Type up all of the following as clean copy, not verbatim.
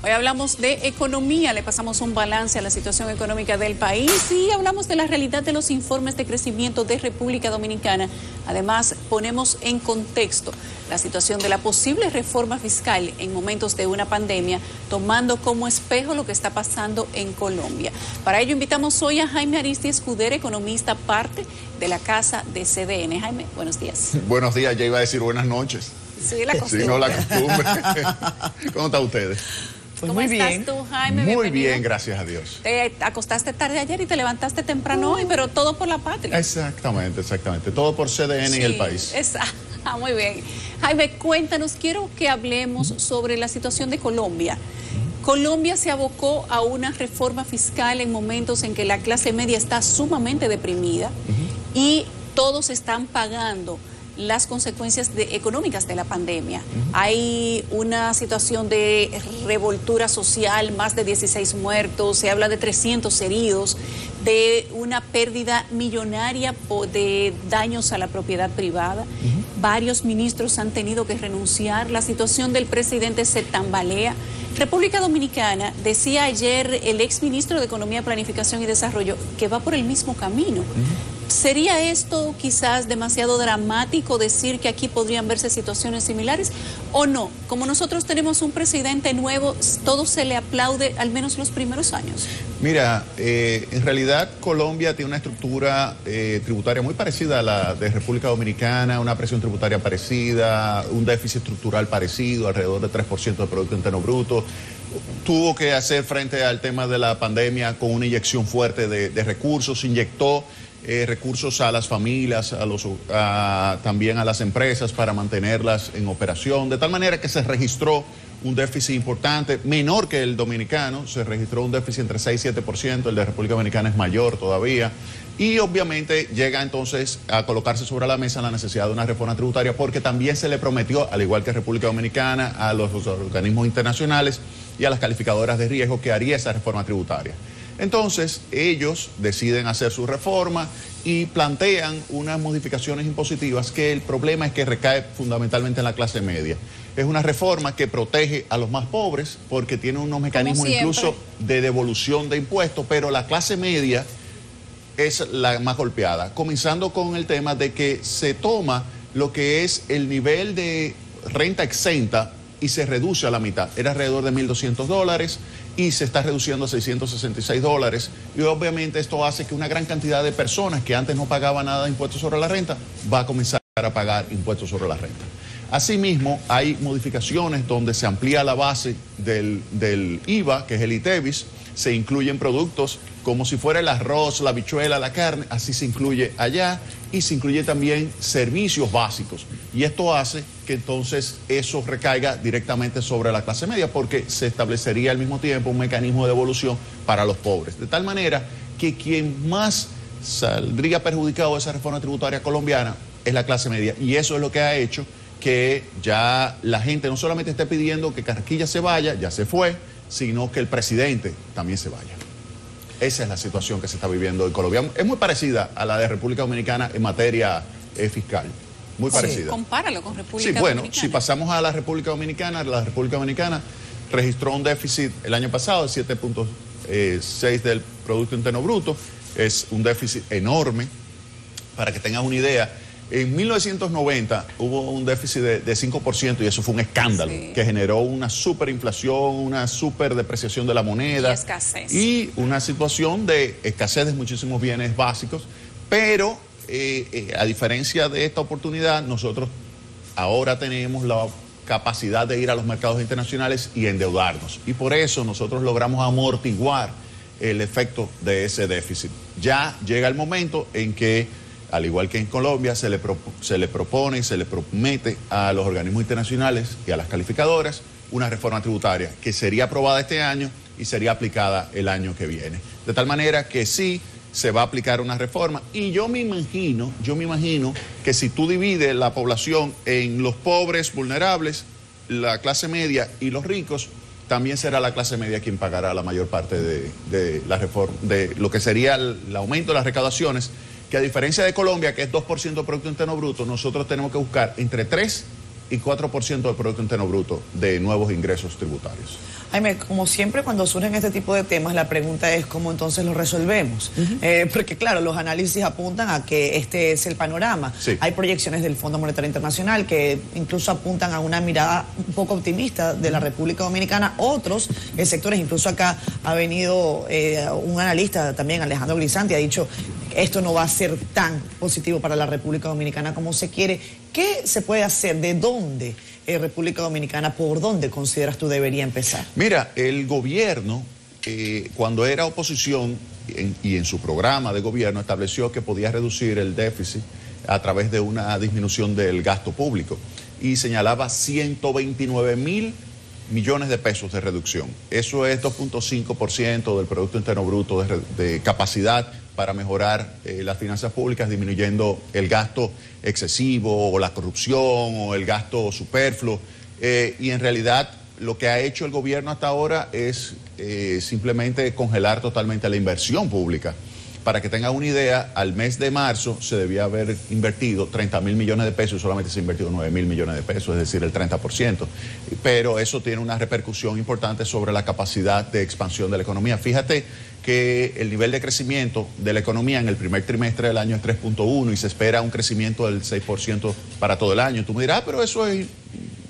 Hoy hablamos de economía, le pasamos un balance a la situación económica del país y hablamos de la realidad de los informes de crecimiento de República Dominicana. Además, ponemos en contexto la situación de la posible reforma fiscal en momentos de una pandemia, tomando como espejo lo que está pasando en Colombia. Para ello invitamos hoy a Jaime Aristi Escudero, economista, parte de la Casa de CDN. Jaime, buenos días. Buenos días, ya iba a decir buenas noches. Sí, la costumbre. Sí, no la costumbre. ¿Cómo están ustedes? Pues ¿Cómo estás tú, Jaime? Muy bien, gracias a Dios. Te acostaste tarde ayer y te levantaste temprano hoy, pero todo por la patria. Exactamente. Todo por CDN y el país. Muy bien. Jaime, cuéntanos, quiero que hablemos sobre la situación de Colombia. Colombia se abocó a una reforma fiscal en momentos en que la clase media está sumamente deprimida y todos están pagando las consecuencias económicas de la pandemia. Hay una situación de revoltura social, más de 16 muertos, se habla de 300 heridos, de una pérdida millonaria de daños a la propiedad privada. Varios ministros han tenido que renunciar, la situación del presidente se tambalea. República Dominicana, decía ayer el exministro de Economía, Planificación y Desarrollo, que va por el mismo camino. ¿Sería esto quizás demasiado dramático decir que aquí podrían verse situaciones similares o no? Como nosotros tenemos un presidente nuevo, todo se le aplaude al menos los primeros años. Mira, en realidad Colombia tiene una estructura tributaria muy parecida a la de República Dominicana, una presión tributaria parecida, un déficit estructural parecido, alrededor del 3% del Producto Interno Bruto. Tuvo que hacer frente al tema de la pandemia con una inyección fuerte de recursos, inyectó recursos a las familias, también a las empresas para mantenerlas en operación, de tal manera que se registró un déficit importante, menor que el dominicano, se registró un déficit entre 6 y 7%, el de República Dominicana es mayor todavía, y obviamente llega entonces a colocarse sobre la mesa la necesidad de una reforma tributaria, porque también se le prometió, al igual que República Dominicana, a los organismos internacionales y a las calificadoras de riesgo que haría esa reforma tributaria. Entonces, ellos deciden hacer su reforma y plantean unas modificaciones impositivas que el problema es que recae fundamentalmente en la clase media. Es una reforma que protege a los más pobres porque tiene unos mecanismos incluso de devolución de impuestos, pero la clase media es la más golpeada, comenzando con el tema de que se toma lo que es el nivel de renta exenta y se reduce a la mitad. Era alrededor de $1.200 y se está reduciendo a $666. Y obviamente esto hace que una gran cantidad de personas que antes no pagaban nada de impuestos sobre la renta va a comenzar a pagar impuestos sobre la renta. Asimismo, hay modificaciones donde se amplía la base del IVA, que es el ITEVIS, se incluyen productos como si fuera el arroz, la habichuela, la carne, así se incluye allá, y se incluye también servicios básicos. Y esto hace que entonces eso recaiga directamente sobre la clase media, porque se establecería al mismo tiempo un mecanismo de devolución para los pobres. De tal manera que quien más saldría perjudicado de esa reforma tributaria colombiana es la clase media. Y eso es lo que ha hecho que ya la gente no solamente esté pidiendo que Carraquilla se vaya, ya se fue, sino que el presidente también se vaya. Esa es la situación que se está viviendo en Colombia. Es muy parecida a la de República Dominicana en materia fiscal. Muy parecida. Compáralo con República Dominicana. Sí, bueno, si pasamos a la República Dominicana registró un déficit el año pasado de 7.6 del Producto Interno Bruto. Es un déficit enorme. Para que tengas una idea, en 1990 hubo un déficit de 5% y eso fue un escándalo que generó una superinflación, una superdepreciación de la moneda. Y escasez. Y una situación de escasez de muchísimos bienes básicos. Pero a diferencia de esta oportunidad, nosotros ahora tenemos la capacidad de ir a los mercados internacionales y endeudarnos. Y por eso nosotros logramos amortiguar el efecto de ese déficit. Ya llega el momento en que, al igual que en Colombia, se le propone y se le promete a los organismos internacionales y a las calificadoras una reforma tributaria que sería aprobada este año y sería aplicada el año que viene. De tal manera que sí se va a aplicar una reforma. Y yo me imagino que si tú divides la población en los pobres, vulnerables, la clase media y los ricos, también será la clase media quien pagará la mayor parte de la reforma, de lo que sería el aumento de las recaudaciones, que a diferencia de Colombia, que es 2% del Producto Interno Bruto, nosotros tenemos que buscar entre 3 y 4% del Producto Interno Bruto de nuevos ingresos tributarios. Jaime, como siempre cuando surgen este tipo de temas, la pregunta es cómo entonces los resolvemos. Porque claro, los análisis apuntan a que este es el panorama. Sí. Hay proyecciones del Fondo Monetario Internacional que incluso apuntan a una mirada un poco optimista de la República Dominicana. Otros sectores, incluso acá ha venido un analista también, Alejandro Grisanti, ha dicho esto no va a ser tan positivo para la República Dominicana como se quiere. ¿Qué se puede hacer? ¿De dónde? República Dominicana, ¿por dónde consideras tú debería empezar? Mira, el gobierno, cuando era oposición y en su programa de gobierno estableció que podía reducir el déficit a través de una disminución del gasto público y señalaba 129.000 millones de pesos de reducción. Eso es 2.5% del Producto Interno Bruto de capacidad para mejorar las finanzas públicas, disminuyendo el gasto excesivo o la corrupción o el gasto superfluo. Y en realidad lo que ha hecho el gobierno hasta ahora es simplemente congelar totalmente la inversión pública. Para que tengan una idea, al mes de marzo se debía haber invertido 30.000 millones de pesos y solamente se ha invertido 9.000 millones de pesos, es decir, el 30%. Pero eso tiene una repercusión importante sobre la capacidad de expansión de la economía. Fíjate que el nivel de crecimiento de la economía en el primer trimestre del año es 3.1 y se espera un crecimiento del 6% para todo el año. Tú me dirás, pero eso es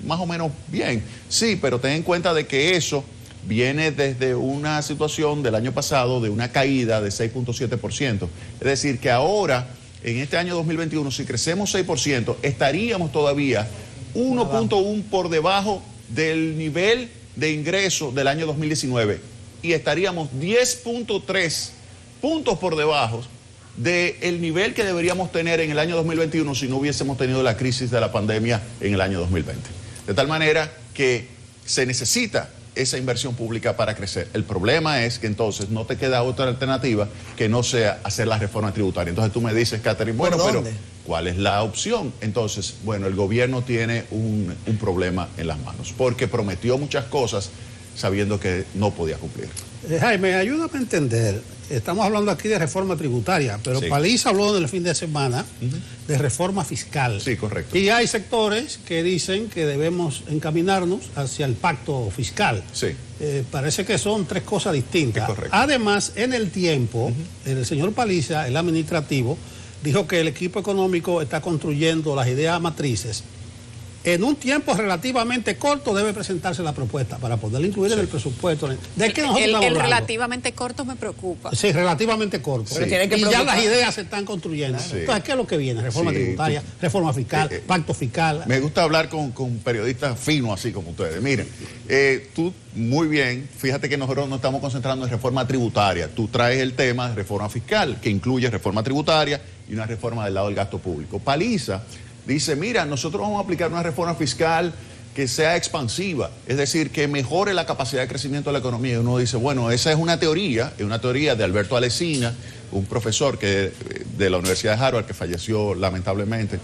más o menos bien. Sí, pero ten en cuenta de que eso viene desde una situación del año pasado de una caída de 6.7%. Es decir, que ahora, en este año 2021, si crecemos 6%, estaríamos todavía 1.1 por debajo del nivel de ingreso del año 2019 y estaríamos 10.3 puntos por debajo del nivel que deberíamos tener en el año 2021 si no hubiésemos tenido la crisis de la pandemia en el año 2020. De tal manera que se necesita esa inversión pública para crecer. El problema es que entonces no te queda otra alternativa que no sea hacer la reforma tributaria. Entonces tú me dices, Catherine, bueno, pero ¿cuál es la opción? Entonces, bueno, el gobierno tiene un problema en las manos, porque prometió muchas cosas sabiendo que no podía cumplir. Jaime, ayúdame a entender. Estamos hablando aquí de reforma tributaria, pero sí. Paliza habló en el fin de semana de reforma fiscal. Sí, correcto. Y hay sectores que dicen que debemos encaminarnos hacia el pacto fiscal. Sí. Parece que son tres cosas distintas. Correcto. Además, en el tiempo, el señor Paliza, el administrativo, dijo que el equipo económico está construyendo las ideas matrices. En un tiempo relativamente corto debe presentarse la propuesta para poderla incluir en el presupuesto. ¿De qué nosotros estamos hablando? Relativamente corto me preocupa. Sí, relativamente corto. Sí. Y ya las ideas se están construyendo. Sí. Entonces, ¿qué es lo que viene? Reforma tributaria, reforma fiscal, pacto fiscal. Me gusta hablar con periodistas finos así como ustedes. Miren, tú muy bien, fíjate que nosotros nos estamos concentrando en reforma tributaria. Tú traes el tema de reforma fiscal, que incluye reforma tributaria y una reforma del lado del gasto público. Paliza dice, mira, nosotros vamos a aplicar una reforma fiscal que sea expansiva, es decir, que mejore la capacidad de crecimiento de la economía. Y uno dice, bueno, esa es una teoría de Alberto Alesina, un profesor de la Universidad de Harvard que falleció lamentablemente.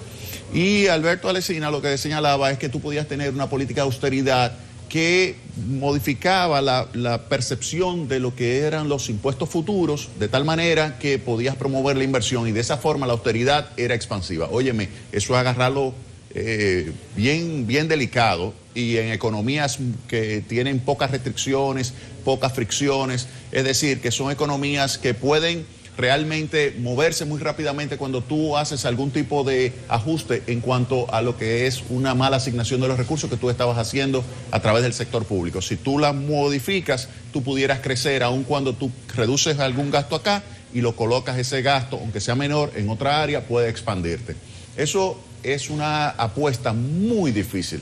Y Alberto Alesina lo que señalaba es que tú podías tener una política de austeridad que modificaba la percepción de lo que eran los impuestos futuros, de tal manera que podías promover la inversión y de esa forma la austeridad era expansiva. Óyeme, eso es agarrarlo bien delicado y en economías que tienen pocas restricciones, pocas fricciones, es decir, que son economías que pueden realmente moverse muy rápidamente cuando tú haces algún tipo de ajuste en cuanto a lo que es una mala asignación de los recursos que tú estabas haciendo a través del sector público. Si tú la modificas, tú pudieras crecer aun cuando tú reduces algún gasto acá y lo colocas ese gasto, aunque sea menor, en otra área, puede expandirte. Eso es una apuesta muy difícil,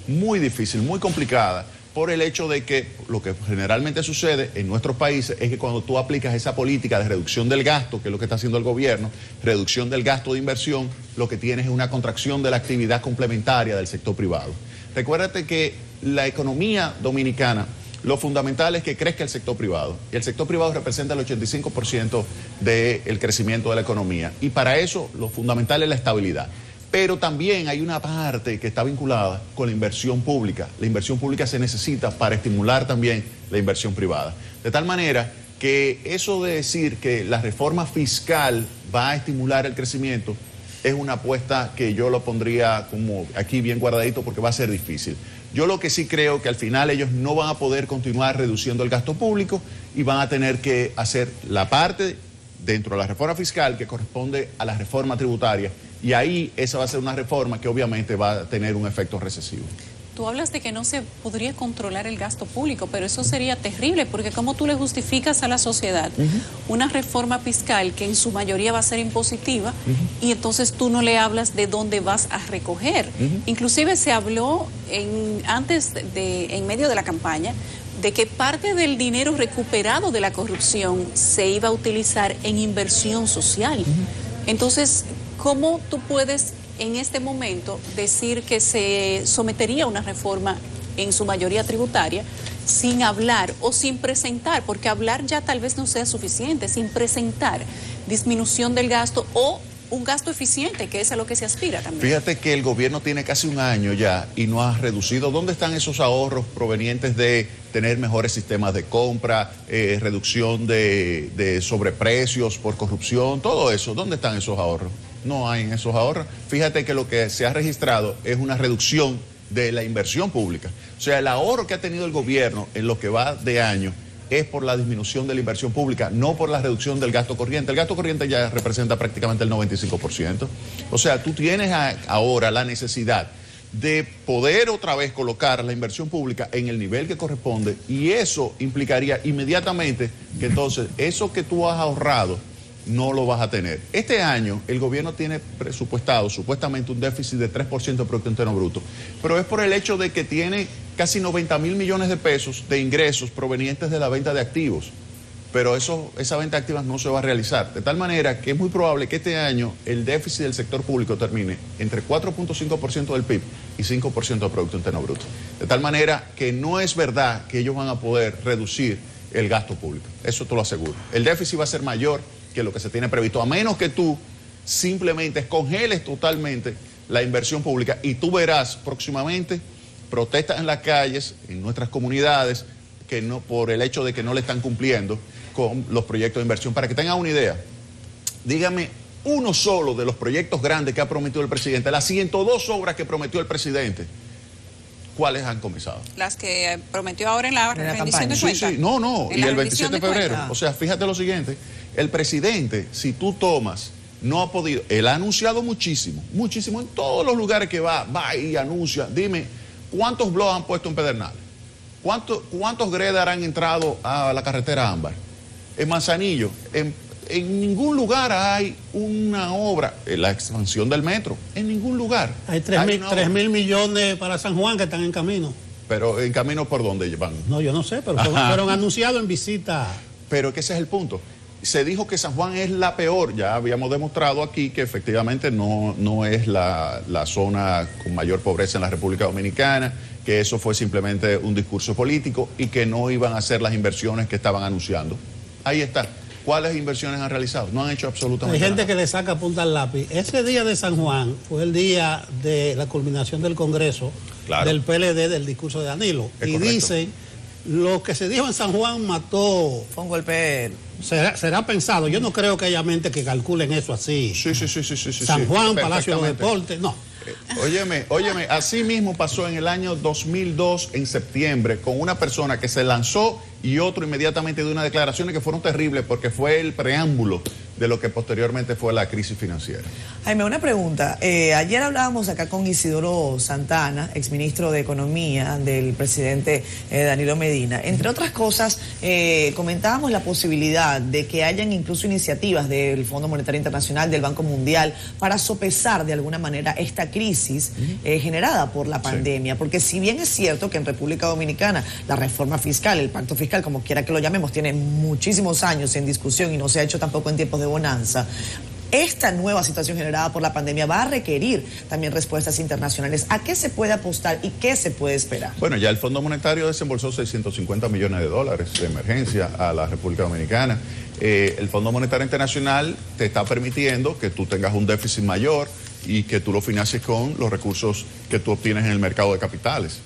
muy complicada, por el hecho de que lo que generalmente sucede en nuestros países es que cuando tú aplicas esa política de reducción del gasto, que es lo que está haciendo el gobierno, reducción del gasto de inversión, lo que tienes es una contracción de la actividad complementaria del sector privado. Recuérdate que la economía dominicana, lo fundamental es que crezca el sector privado. Y el sector privado representa el 85% del crecimiento de la economía. Y para eso lo fundamental es la estabilidad. Pero también hay una parte que está vinculada con la inversión pública. La inversión pública se necesita para estimular también la inversión privada. De tal manera que eso de decir que la reforma fiscal va a estimular el crecimiento es una apuesta que yo lo pondría como aquí bien guardadito porque va a ser difícil. Yo lo que sí creo que al final ellos no van a poder continuar reduciendo el gasto público y van a tener que hacer la parte dentro de la reforma fiscal que corresponde a la reforma tributaria, y ahí esa va a ser una reforma que obviamente va a tener un efecto recesivo. Tú hablas de que no se podría controlar el gasto público, pero eso sería terrible, porque ¿cómo tú le justificas a la sociedad una reforma fiscal que en su mayoría va a ser impositiva y entonces tú no le hablas de dónde vas a recoger? Inclusive se habló en medio de la campaña de que parte del dinero recuperado de la corrupción se iba a utilizar en inversión social. Entonces, ¿cómo tú puedes en este momento decir que se sometería a una reforma en su mayoría tributaria sin hablar o sin presentar? Porque hablar ya tal vez no sea suficiente, sin presentar disminución del gasto o un gasto eficiente, que es a lo que se aspira también. Fíjate que el gobierno tiene casi un año ya y no ha reducido. ¿Dónde están esos ahorros provenientes de tener mejores sistemas de compra, reducción de sobreprecios por corrupción, todo eso? ¿Dónde están esos ahorros? No hay en esos ahorros. Fíjate que lo que se ha registrado es una reducción de la inversión pública. O sea, el ahorro que ha tenido el gobierno en lo que va de año es por la disminución de la inversión pública, no por la reducción del gasto corriente. El gasto corriente ya representa prácticamente el 95%. O sea, tú tienes ahora la necesidad de poder otra vez colocar la inversión pública en el nivel que corresponde, y eso implicaría inmediatamente que entonces eso que tú has ahorrado no lo vas a tener. Este año el gobierno tiene presupuestado supuestamente un déficit de 3% de Producto Interno Bruto, pero es por el hecho de que tiene casi 90.000 millones de pesos de ingresos provenientes de la venta de activos, pero esa venta de activos no se va a realizar, de tal manera que es muy probable que este año el déficit del sector público termine entre 4.5% del PIB y 5% del Producto Interno Bruto, de tal manera que no es verdad que ellos van a poder reducir el gasto público, eso te lo aseguro. El déficit va a ser mayor que lo que se tiene previsto, a menos que tú simplemente congeles totalmente la inversión pública, y tú verás próximamente protestas en las calles, en nuestras comunidades, que no, por el hecho de que no le están cumpliendo con los proyectos de inversión. Para que tengan una idea, dígame uno solo de los proyectos grandes que ha prometido el presidente, las 102 obras que prometió el presidente, ¿cuáles han comenzado? Las que prometió ahora en la rendición de cuentas. Sí, y el 27 de febrero. O sea, fíjate lo siguiente, el presidente, si tú tomas, no ha podido, él ha anunciado muchísimo, en todos los lugares que va y anuncia. Dime, ¿cuántos blogs han puesto en Pedernales? ¿Cuántos Gredar han entrado a la carretera Ámbar? En Manzanillo, en ningún lugar hay una obra, la expansión del metro, en ningún lugar. Hay 3.000 millones para San Juan que están en camino. Pero ¿en camino por dónde van? No, yo no sé, pero fueron anunciados en visita. Pero que ese es el punto. Se dijo que San Juan es la peor, ya habíamos demostrado aquí que efectivamente no es la zona con mayor pobreza en la República Dominicana, que eso fue simplemente un discurso político y que no iban a hacer las inversiones que estaban anunciando. Ahí está. ¿Cuáles inversiones han realizado? No han hecho absolutamente nada. Hay gente que le saca punta al lápiz. Ese día de San Juan fue el día de la culminación del Congreso, del PLD, del discurso de Danilo. Es y correcto. dicen, lo que se dijo en San Juan mató... Fue un golpe... Será pensado. Yo no creo que haya mente que calculen eso así. Sí. San Juan, Palacio de Deportes, no. Óyeme, así mismo pasó en el año 2002, en septiembre, con una persona que se lanzó y otro inmediatamente de unas declaraciones que fueron terribles porque fue el preámbulo de lo que posteriormente fue la crisis financiera. Jaime, una pregunta. Ayer hablábamos acá con Isidoro Santana, exministro de Economía del presidente Danilo Medina. Entre otras cosas, comentábamos la posibilidad de que hayan incluso iniciativas del Fondo Monetario Internacional, del Banco Mundial, para sopesar de alguna manera esta crisis generada por la pandemia. Porque si bien es cierto que en República Dominicana la reforma fiscal, el pacto fiscal, como quiera que lo llamemos, tiene muchísimos años en discusión y no se ha hecho tampoco en tiempos de bonanza, esta nueva situación generada por la pandemia va a requerir también respuestas internacionales. ¿A qué se puede apostar y qué se puede esperar? Bueno, ya el Fondo Monetario desembolsó 650 millones de dólares de emergencia a la República Dominicana. El Fondo Monetario Internacional te está permitiendo que tú tengas un déficit mayor y que tú lo financies con los recursos que tú obtienes en el mercado de capitales.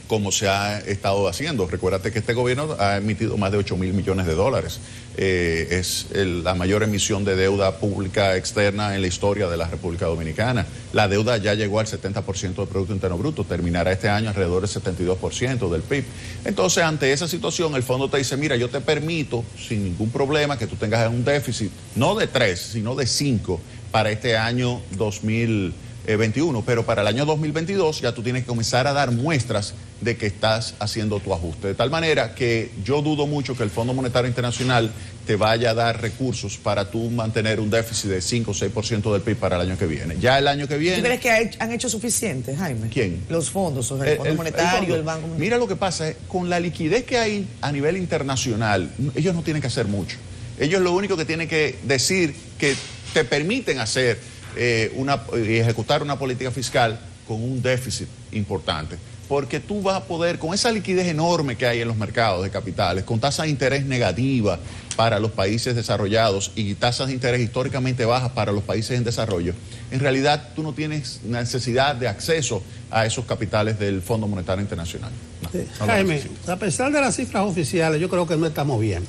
como se ha estado haciendo. Recuérdate que este gobierno ha emitido más de 8.000 millones de dólares. Es la mayor emisión de deuda pública externa en la historia de la República Dominicana. La deuda ya llegó al 70% del Producto Interno Bruto, terminará este año alrededor del 72% del PIB. Entonces, ante esa situación, el fondo te dice, mira, yo te permito, sin ningún problema, que tú tengas un déficit, no de 3, sino de 5 para este año 2021, pero para el año 2022 ya tú tienes que comenzar a dar muestras de que estás haciendo tu ajuste. De tal manera que yo dudo mucho que el Fondo Monetario Internacional te vaya a dar recursos para tú mantener un déficit de 5 o 6% del PIB para el año que viene. Ya el año que viene... ¿Tú crees que han hecho suficiente, Jaime? ¿Quién? Los fondos, o sea, el Fondo Monetario, el Banco Mundial. Mira lo que pasa, es con la liquidez que hay a nivel internacional, ellos no tienen que hacer mucho. Ellos lo único que tienen que decir que te permiten hacer y ejecutar una política fiscal con un déficit importante. Porque tú vas a poder, con esa liquidez enorme que hay en los mercados de capitales, con tasas de interés negativas para los países desarrollados y tasas de interés históricamente bajas para los países en desarrollo, en realidad tú no tienes necesidad de acceso a esos capitales del Fondo Monetario Internacional. No Jaime, a pesar de las cifras oficiales, yo creo que no estamos bien.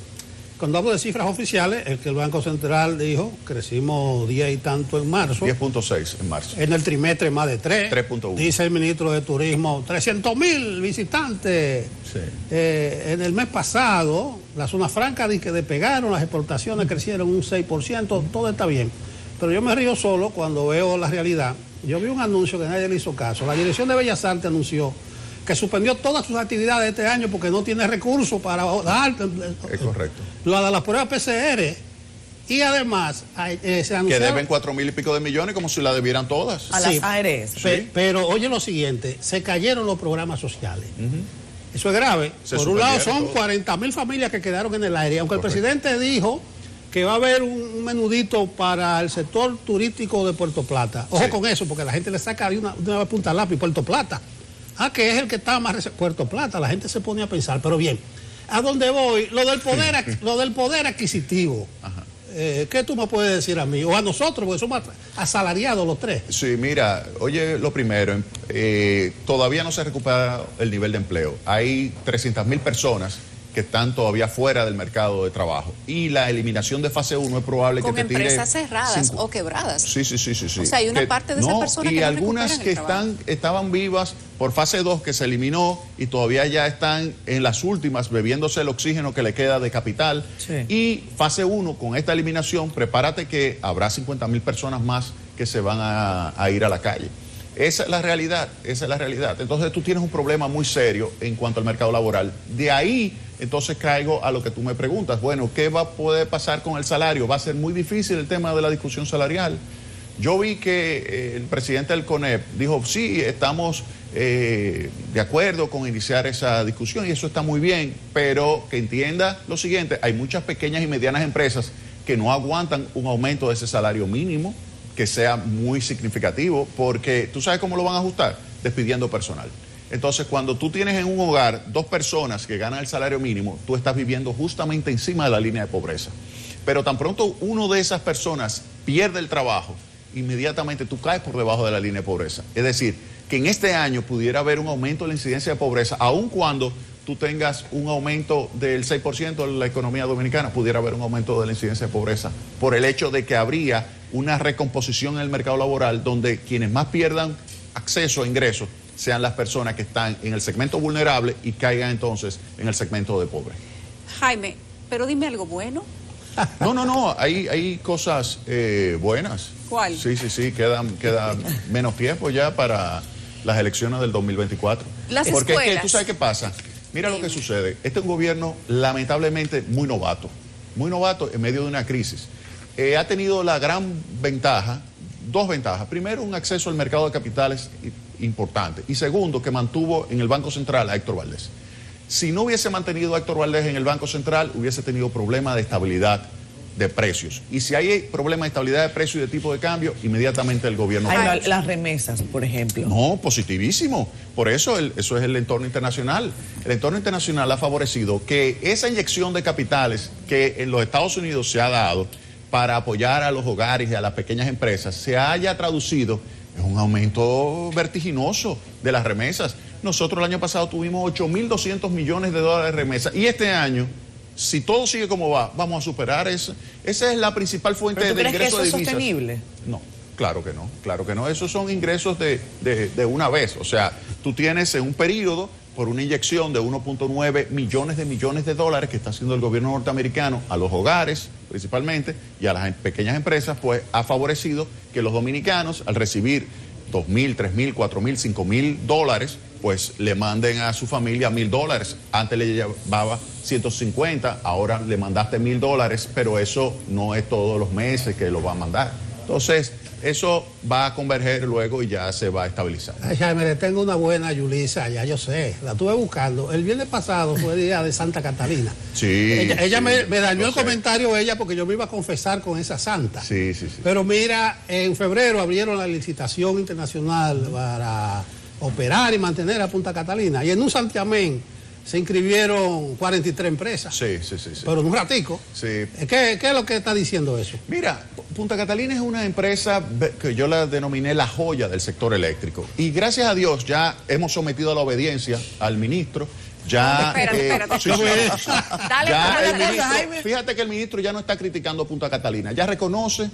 Cuando hablo de cifras oficiales, es que el Banco Central dijo, crecimos 10 y tanto en marzo. 10.6 en marzo. En el trimestre más de 3. 3.1. Dice el ministro de Turismo, 300.000 visitantes. Sí. En el mes pasado, la zona franca dice que despegaron, las exportaciones crecieron un 6%, todo está bien. Pero yo me río solo cuando veo la realidad. Yo vi un anuncio que nadie le hizo caso. La Dirección de Bellas Artes anunció que suspendió todas sus actividades este año porque no tiene recursos para dar. Es correcto. Lo de las pruebas PCR. Y además se anunció... Que deben 4.000 y pico de millones como si la debieran todas. A las ARS. Sí. Pero oye lo siguiente, se cayeron los programas sociales. Eso es grave. Por un lado son 40.000 familias que quedaron en el aire. Aunque el presidente dijo que va a haber un menudito para el sector turístico de Puerto Plata. Ojo con eso, porque la gente le saca de una punta al lápiz Puerto Plata. Que es el que está más... Puerto Plata, la gente se pone a pensar. Pero bien, ¿a dónde voy? Lo del poder adquisitivo. Ajá. ¿Qué tú me puedes decir a mí? O a nosotros, porque somos asalariados los tres. Sí, mira, oye, lo primero, todavía no se recupera el nivel de empleo. Hay 300.000 personas que están todavía fuera del mercado de trabajo. Y la eliminación de fase 1 es probable que te tire... Con empresas cerradas o quebradas. Sí. O sea, hay una parte de esas personas que no algunas que estaban vivas por fase 2 que se eliminó y todavía ya están en las últimas bebiéndose el oxígeno que le queda de capital. Sí. Y fase 1, con esta eliminación, prepárate que habrá 50.000 personas más que se van a ir a la calle. Esa es la realidad, Entonces tú tienes un problema muy serio en cuanto al mercado laboral. De ahí, entonces caigo a lo que tú me preguntas. Bueno, ¿qué va a poder pasar con el salario? Va a ser muy difícil el tema de la discusión salarial. Yo vi que el presidente del CONEP dijo, sí, estamos de acuerdo con iniciar esa discusión y eso está muy bien, pero que entienda lo siguiente, hay muchas pequeñas y medianas empresas que no aguantan un aumento de ese salario mínimo que sea muy significativo, porque tú sabes cómo lo van a ajustar, despidiendo personal. Entonces, cuando tú tienes en un hogar 2 personas que ganan el salario mínimo, tú estás viviendo justamente encima de la línea de pobreza. Pero tan pronto uno de esas personas pierde el trabajo, inmediatamente tú caes por debajo de la línea de pobreza. Es decir, que en este año pudiera haber un aumento de la incidencia de pobreza, aun cuando tú tengas un aumento del 6% en la economía dominicana, pudiera haber un aumento de la incidencia de pobreza, por el hecho de que habría una recomposición en el mercado laboral donde quienes más pierdan acceso a ingresos sean las personas que están en el segmento vulnerable y caigan entonces en el segmento de pobre. Jaime, pero dime algo bueno. No, hay cosas buenas. ¿Cuál? Sí, queda menos tiempo ya para las elecciones del 2024. Porque escuelas. Es que, ¿tú sabes qué pasa? Mira lo que sucede. Este es un gobierno lamentablemente muy novato en medio de una crisis. Ha tenido la gran ventaja, 2 ventajas. Primero, un acceso al mercado de capitales importante. Y segundo, que mantuvo en el Banco Central a Héctor Valdés. Si no hubiese mantenido a Héctor Valdés en el Banco Central, hubiese tenido problemas de estabilidad de precios. Y si hay problemas de estabilidad de precios y de tipo de cambio, inmediatamente el gobierno... Las remesas, por ejemplo. No, positivísimo. Por eso eso es el entorno internacional. El entorno internacional ha favorecido que esa inyección de capitales que en los Estados Unidos se ha dado para apoyar a los hogares y a las pequeñas empresas se haya traducido en un aumento vertiginoso de las remesas. Nosotros el año pasado tuvimos 8.200 millones de dólares de remesa. Y este año, si todo sigue como va, vamos a superar eso. Esa es la principal fuente de ingresos de divisas. ¿Pero tú crees que eso es sostenible? No, claro que no, claro que no. Esos son ingresos de una vez. O sea, tú tienes en un periodo, por una inyección de 1.9 millones de dólares que está haciendo el gobierno norteamericano a los hogares principalmente y a las pequeñas empresas, pues ha favorecido que los dominicanos, al recibir 2.000, 3.000, 4.000, 5.000 dólares, pues le manden a su familia $1.000. Antes le llevaba 150, ahora le mandaste $1.000, pero eso no es todos los meses que lo va a mandar. Entonces, eso va a converger luego y ya se va a estabilizar. Ay, Jaime, le tengo una buena, Yulisa, ya yo sé, la estuve buscando. El viernes pasado fue el día de Santa Catalina. Sí. Ella sí, me dañó el comentario porque yo me iba a confesar con esa santa. Sí, sí, sí. Pero mira, en febrero abrieron la licitación internacional para operar y mantener a Punta Catalina. Y en un santiamén se inscribieron 43 empresas. Sí. Pero en un ratico. Sí. ¿Qué es lo que está diciendo eso? Mira, Punta Catalina es una empresa que yo la denominé la joya del sector eléctrico. Y gracias a Dios ya hemos sometido a la obediencia al ministro. Ya, Espérate. sí. Dale, Ya el ministro, Jaime. fíjate que el ministro ya no está criticando Punta Catalina, ya reconoce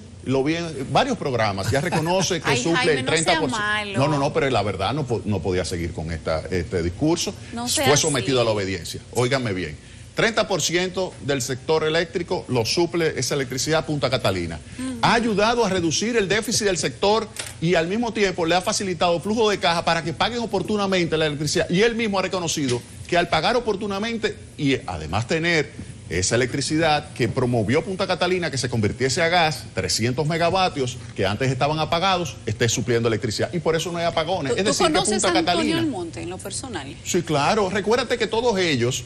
varios programas, ya reconoce que Ay, suple Jaime, el no 30%. sea malo. No, pero la verdad no podía seguir con este discurso. No sea Fue sometido así. a la obediencia. Óiganme bien. 30% del sector eléctrico lo suple esa electricidad Punta Catalina. Ha ayudado a reducir el déficit del sector y al mismo tiempo le ha facilitado flujo de caja para que paguen oportunamente la electricidad. Y él mismo ha reconocido que al pagar oportunamente y además tener esa electricidad que promovió Punta Catalina, que se convirtiese a gas, 300 megavatios, que antes estaban apagados, esté supliendo electricidad. Y por eso no hay apagones. Es ¿Tú decir, que conoces Punta a Antonio Catalina... Almonte en lo personal? Sí, claro. Recuérdate que todos ellos,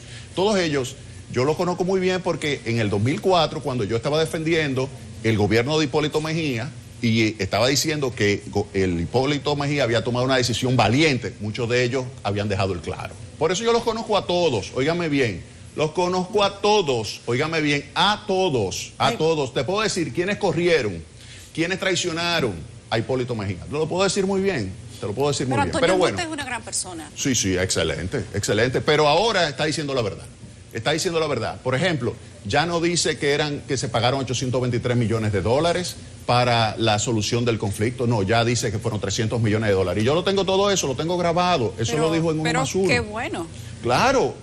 yo los conozco muy bien porque en el 2004, cuando yo estaba defendiendo el gobierno de Hipólito Mejía, y estaba diciendo que el Hipólito Mejía había tomado una decisión valiente, muchos de ellos habían dejado el claro. Por eso yo los conozco a todos, óigame bien. Los conozco a todos, óigame bien, a todos. Te puedo decir quiénes corrieron, quiénes traicionaron a Hipólito Mejía. Te lo puedo decir muy bien, te lo puedo decir muy bien. Antonio Pero Almonte es una gran persona. Sí, excelente. Pero ahora está diciendo la verdad. Está diciendo la verdad. Por ejemplo, ya no dice que se pagaron 823 millones de dólares para la solución del conflicto. No, ya dice que fueron 300 millones de dólares. Y yo lo tengo todo eso, lo tengo grabado. Eso lo dijo en un más uno. Qué bueno. Claro,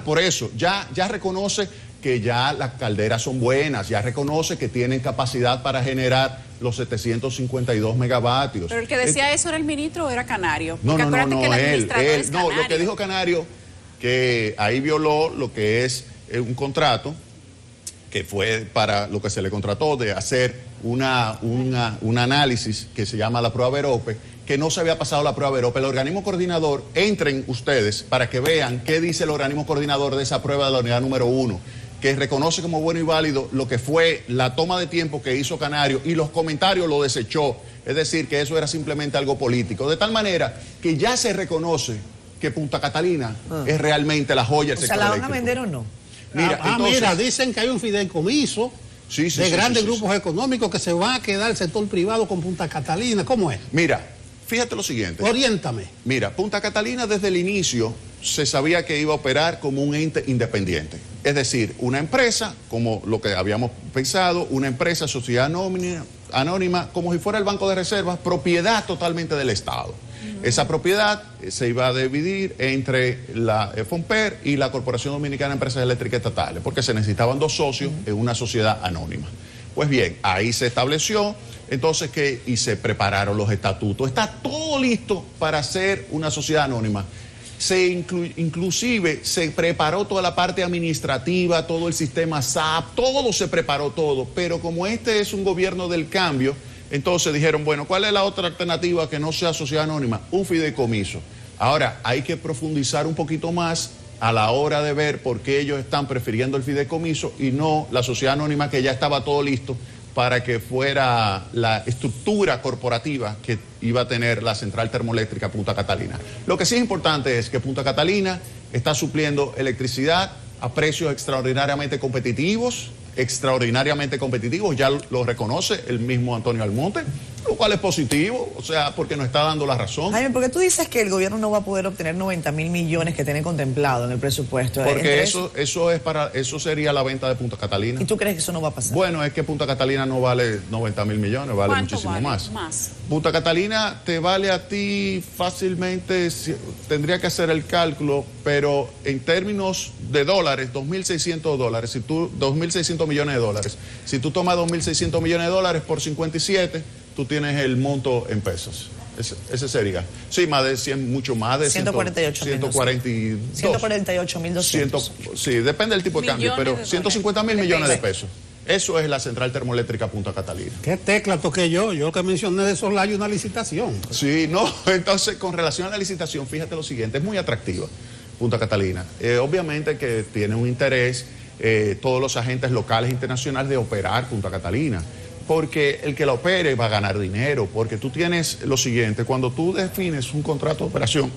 por eso. Ya reconoce que ya las calderas son buenas, ya reconoce que tienen capacidad para generar los 752 megavatios. Pero el que decía eso era el ministro o era Canario. No, Porque acuérdate que el administrador él. es No, Canario. lo que dijo Canario, que ahí violó lo que es un contrato, que fue para lo que se le contrató de hacer un análisis que se llama la prueba Verope, que no se había pasado la prueba Verope. El organismo coordinador, entren ustedes para que vean qué dice el organismo coordinador de esa prueba de la unidad número 1, que reconoce como bueno y válido lo que fue la toma de tiempo que hizo Canario y los comentarios lo desechó. Es decir, que eso era simplemente algo político. De tal manera que ya se reconoce que Punta Catalina es realmente la joya del sector ¿la van eléctrico. a vender o no? Mira, dicen que hay un fideicomiso de grandes grupos económicos económicos que se van a quedar el sector privado con Punta Catalina. ¿Cómo es? Mira, fíjate lo siguiente. Oriéntame. Mira, Punta Catalina desde el inicio se sabía que iba a operar como un ente independiente. Es decir, una empresa, como lo que habíamos pensado, una empresa, sociedad anónima, como si fuera el Banco de Reservas, propiedad totalmente del Estado. Esa propiedad se iba a dividir entre la FOMPER y la Corporación Dominicana de Empresas Eléctricas Estatales, porque se necesitaban dos socios en una sociedad anónima. Pues bien, ahí se estableció, entonces, y se prepararon los estatutos. Está todo listo para ser una sociedad anónima. Inclusive se preparó toda la parte administrativa, todo el sistema SAP, todo se preparó todo, pero como este es un gobierno del cambio, entonces dijeron, bueno, ¿cuál es la otra alternativa que no sea sociedad anónima? Un fideicomiso. Ahora, hay que profundizar un poquito más a la hora de ver por qué ellos están prefiriendo el fideicomiso y no la sociedad anónima, que ya estaba todo listo para que fuera la estructura corporativa que iba a tener la central termoeléctrica Punta Catalina. Lo que sí es importante es que Punta Catalina está supliendo electricidad a precios extraordinariamente competitivos, ya lo reconoce el mismo Antonio Almonte, lo cual es positivo, o sea, porque nos está dando la razón. Jaime, ¿por qué tú dices que el gobierno no va a poder obtener 90.000 millones que tiene contemplado en el presupuesto? Porque eso sería la venta de Punta Catalina. ¿Y tú crees que eso no va a pasar? Bueno, es que Punta Catalina no vale 90.000 millones, vale muchísimo más. Punta Catalina te vale a ti fácilmente, tendría que hacer el cálculo, pero en términos de dólares, 2.600 dólares, 2.600 millones de dólares. Si tú tomas 2.600 millones de dólares por 57, tú tienes el monto en pesos. Ese sería. Sí, más de 100, mucho más de 148.200. Sí, depende del tipo de cambio, pero 150.000 millones de pesos. Eso es la central termoeléctrica Punta Catalina. ¿Qué tecla toqué yo? Yo lo que mencioné de Solar y una licitación. Sí, no, entonces con relación a la licitación, fíjate lo siguiente, es muy atractiva Punta Catalina. Obviamente que tiene un interés todos los agentes locales e internacionales de operar Punta Catalina, porque el que la opere va a ganar dinero, porque tú tienes lo siguiente, cuando tú defines un contrato de operación,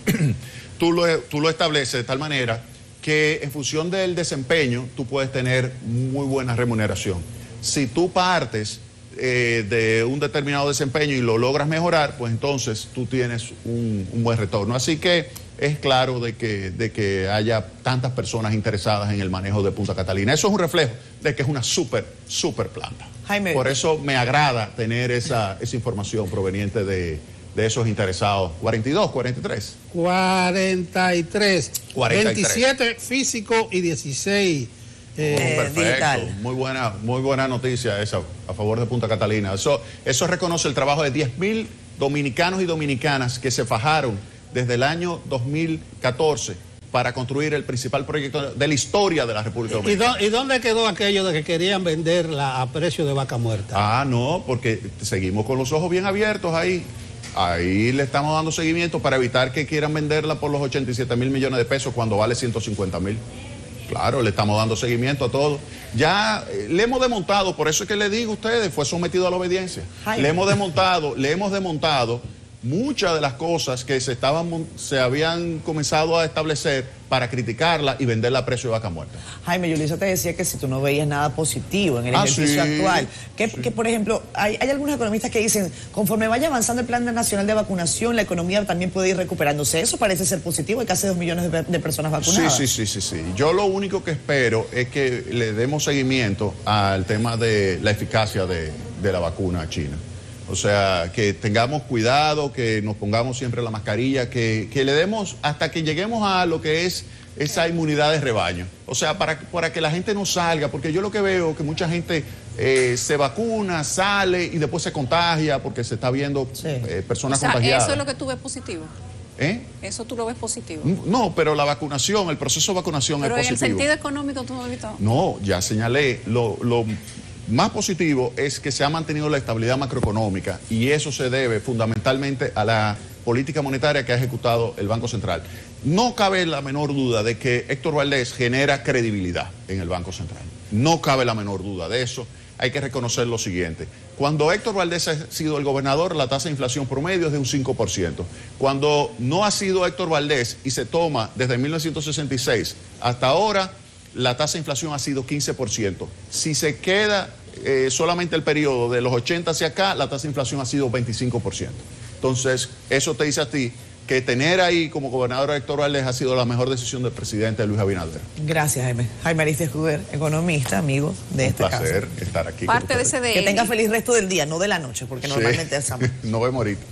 tú lo estableces de tal manera que en función del desempeño tú puedes tener muy buena remuneración. Si tú partes de un determinado desempeño y lo logras mejorar, pues entonces tú tienes un buen retorno. Así que es claro de que haya tantas personas interesadas en el manejo de Punta Catalina. Eso es un reflejo de que es una super planta. Jaime, por eso me agrada tener esa información proveniente de esos interesados. 42, 43. 43. 43. 27 físico y 16 perfecto. Digital. Muy buena noticia esa a favor de Punta Catalina. Eso reconoce el trabajo de 10.000 dominicanos y dominicanas que se fajaron desde el año 2014 para construir el principal proyecto de la historia de la República Dominicana. ¿Y dónde quedó aquello de que querían venderla a precio de vaca muerta? Ah, no, porque seguimos con los ojos bien abiertos ahí. Ahí le estamos dando seguimiento para evitar que quieran venderla por los 87.000 millones de pesos cuando vale 150.000. Claro, le estamos dando seguimiento a todo. Ya le hemos desmontado, por eso es que le digo a ustedes, fue sometido a la obediencia. Le hemos desmontado muchas de las cosas que se habían comenzado a establecer para criticarla y venderla a precio de vaca muerta. Jaime, Yulisa te decía que si tú no veías nada positivo en el ejercicio actual, que por ejemplo, hay algunos economistas que dicen, conforme vaya avanzando el Plan Nacional de Vacunación, la economía también puede ir recuperándose. Eso parece ser positivo, hay casi 2 millones de personas vacunadas. Sí. Yo lo único que espero es que le demos seguimiento al tema de la eficacia de la vacuna china. O sea, que tengamos cuidado, que nos pongamos siempre la mascarilla, que le demos hasta que lleguemos a lo que es esa inmunidad de rebaño. O sea, para que la gente no salga, porque yo lo que veo es que mucha gente se vacuna, sale y después se contagia porque se está viendo personas contagiadas. ¿Eso es lo que tú ves positivo? ¿Eso tú lo ves positivo? No, pero la vacunación, el proceso de vacunación es positivo. Pero en el sentido económico tú no lo has visto. No, ya señalé, lo más positivo es que se ha mantenido la estabilidad macroeconómica y eso se debe fundamentalmente a la política monetaria que ha ejecutado el Banco Central. No cabe la menor duda de que Héctor Valdés genera credibilidad en el Banco Central. No cabe la menor duda de eso. Hay que reconocer lo siguiente. Cuando Héctor Valdés ha sido el gobernador, la tasa de inflación promedio es de un 5%. Cuando no ha sido Héctor Valdés y se toma desde 1966 hasta ahora, la tasa de inflación ha sido 15%. Si se queda solamente el periodo de los 80 hacia acá, la tasa de inflación ha sido 25%. Entonces, eso te dice a ti que tener ahí como gobernador a Héctor Valdés ha sido la mejor decisión del presidente Luis Abinader. Gracias, Jaime. Jaime Aristes Kruger, economista, amigo de esta casa. Un placer estar aquí. Parte de CDN. Que tenga feliz resto del día, no de la noche, porque normalmente estamos. Nos vemos ahorita.